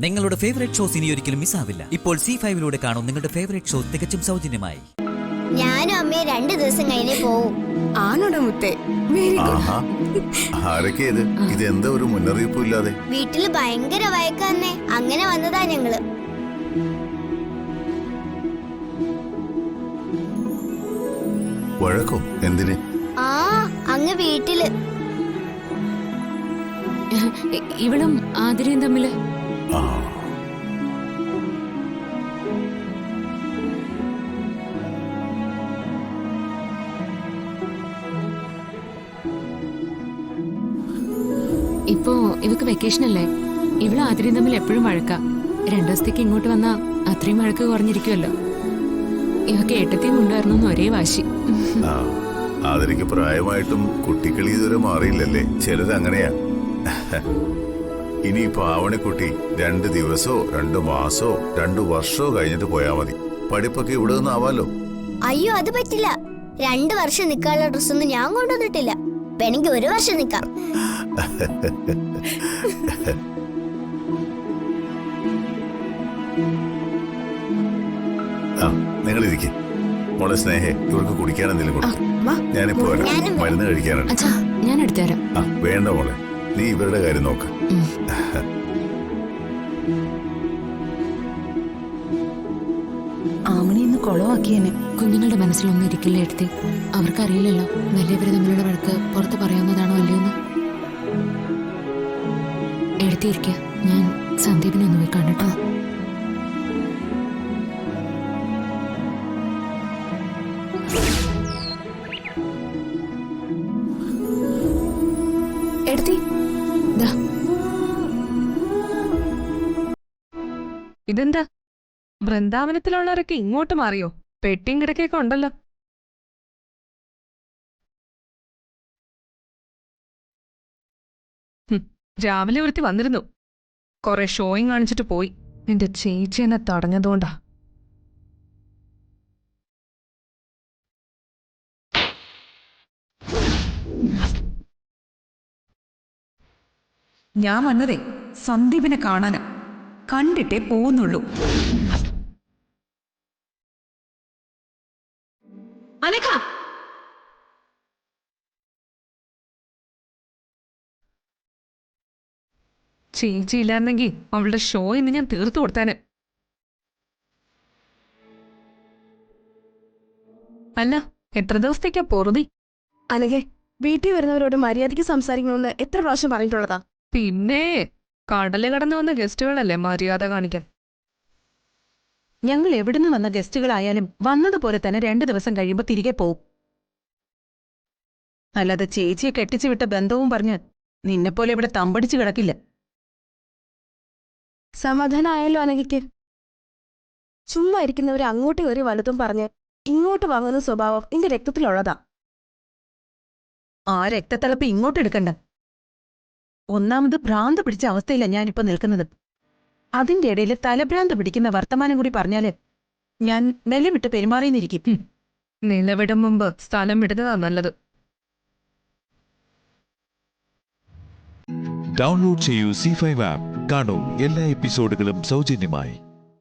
നിങ്ങളുടെ favourite shows ഇനി ഒരിക്കലും മിസ്സാവില്ല. ഇപ്പോൾ C5 കാണും നിങ്ങളുടെ ഫേവറേറ്റ് ഷോ തികച്ചും സൗജന്യമായി. ഞാനും അമ്മയെ 2 ദിവസം കഴിഞ്ഞേ പോവും. ആണോടാ മുത്തേ? ആരൊക്കെയത്? ഇതെന്താ ഒരു മുന്നറിയിപ്പും ഇല്ലാതെ? വീട്ടില് ഭയങ്കര വഴക്കാന്നേ. അങ്ങനെ വന്നതാ ഞങ്ങള്. വഴക്കോ? എന്തിന്? അങ്ങ് വീട്ടില് ഇവളും ആതിരയും തമ്മില് ഇപ്പോ ഇവക്ക് വെക്കേഷൻ അല്ലേ? ഇവള് ആതിരയും തമ്മിൽ എപ്പോഴും വഴക്കാ. 2 ദിവസത്തേക്ക് ഇങ്ങോട്ട് വന്നാ അത്രയും വഴക്ക് കുറഞ്ഞിരിക്കുമല്ലോ. ഇവക്ക് ഏട്ടത്തെയും കൊണ്ടുവരണമെന്ന് ഒരേ വാശി. ആതിരയ്ക്ക് പ്രായമായിട്ടും കുട്ടിക്കളി ഇതുവരെ മാറിയില്ലല്ലേ? ചിലരങ്ങനെയാ. ഇനിയിപ്പോ ആവണിക്കുട്ടി 2 ദിവസോ 2 മാസോ 2 വർഷോ കഴിഞ്ഞിട്ട് പോയാ മതി. പഠിപ്പൊക്കെ ഇവിടെ നിന്ന് ആവാലോ. അയ്യോ, അത് പറ്റില്ല. 2 വർഷം നിക്കാനുള്ള ഡ്രസ്സൊന്നും ഞാൻ കൊണ്ടുവന്നിട്ടില്ല. വേണമെങ്കിൽ 1 വർഷം നിക്കാം. നിങ്ങളിരിക്കെ. മോളെ സ്നേഹേ, ഇവർക്ക് കുടിക്കാൻ എന്തെങ്കിലും കൊടുക്കും. ഞാനിപ്പോ മരുന്ന് കഴിക്കാനുണ്ട്. ഞാൻ എടുത്തുതരാം. വേണ്ട മോളെ, നീ ഇവരുടെ കാര്യം നോക്ക. ആമണിന്ന് കൊളവാക്കിയനെ. കുഞ്ഞുങ്ങളുടെ മനസ്സിലൊന്നും ഇരിക്കില്ല എടുത്തി. അവർക്കറിയില്ലല്ലോ വലിയവര് തമ്മിലുള്ള വഴക്ക് പുറത്ത് പറയാവുന്നതാണോ അല്ലയോന്ന്. എടുത്തിരിക്ക, ഞാൻ സന്ദീപിനൊന്ന് പോയി കണ്ടിട്ടോ. എടുത്തി ഇതെന്താ? വൃന്ദാവനത്തിലുള്ളവരൊക്കെ ഇങ്ങോട്ട് മാറിയോ? പെട്ടിയും കിടക്കൊക്കെ ഉണ്ടല്ലോ. രാവിലെ ഒരുത്തി വന്നിരുന്നു. കുറെ ഷോയും കാണിച്ചിട്ട് പോയി. നിന്റെ ചേച്ചി എന്നെ തടഞ്ഞതുകൊണ്ടാ. ഞാൻ വന്നതേ സന്ദീപിനെ കാണാനാ. കണ്ടിട്ടേ പോകുന്നുള്ളൂ. അനഘ, ചേച്ചി ഇല്ലായിരുന്നെങ്കിൽ അവളുടെ ഷോ ഇന്ന് ഞാൻ തീർത്തു കൊടുത്തേനെ. അല്ല, എത്ര ദിവസത്തേക്കാ പൊറുതി? അനഘേ, വീട്ടിൽ വരുന്നവരോട് മര്യാദയ്ക്ക് സംസാരിക്കണമെന്ന് എത്ര പ്രാവശ്യം പറഞ്ഞിട്ടുള്ളതാ? പിന്നെ കടല് കടന്നു വന്ന ഗസ്റ്റുകളല്ലേ മര്യാദ കാണിക്കാൻ. ഞങ്ങൾ എവിടുന്ന് വന്ന ഗസ്റ്റുകളായാലും വന്നതുപോലെ തന്നെ 2 ദിവസം കഴിയുമ്പോൾ തിരികെ പോവും. അല്ലാതെ ചേച്ചിയെ കെട്ടിച്ചു വിട്ട ബന്ധവും പറഞ്ഞ് നിന്നെപ്പോലെ ഇവിടെ തമ്പടിച്ചു കിടക്കില്ല. സമാധാനമായല്ലോ അനഘയ്ക്ക്? ചുമ്മാ ഇരിക്കുന്നവരെ അങ്ങോട്ട് കയറി വലുതും പറഞ്ഞ് ഇങ്ങോട്ട് വാങ്ങുന്ന സ്വഭാവം എന്റെ രക്തത്തിലുള്ളതാ. ആ രക്തത്തിളപ്പ് ഇങ്ങോട്ട് എടുക്കണ്ട. ഒന്നാമത് ഭ്രാന്ത് പിടിച്ച അവസ്ഥയില്ല ഞാനിപ്പോ നിൽക്കുന്നത്. അതിന്റെ ഇടയിൽ തലഭ്രാന്ത് പിടിക്കുന്ന വർത്തമാനം കൂടി പറഞ്ഞാല് ഞാൻ നിലവിട്ട് പെരുമാറിയെന്നിരിക്കും. നിലവിടും മുമ്പ് സ്ഥലം വിടുന്നതാ നല്ലത്. ഡൗൺലോഡ് ചെയ്യൂ C5 ആപ്പ്. കാണൂ എല്ലാ എപ്പിസോഡുകളും സൗജന്യമായി.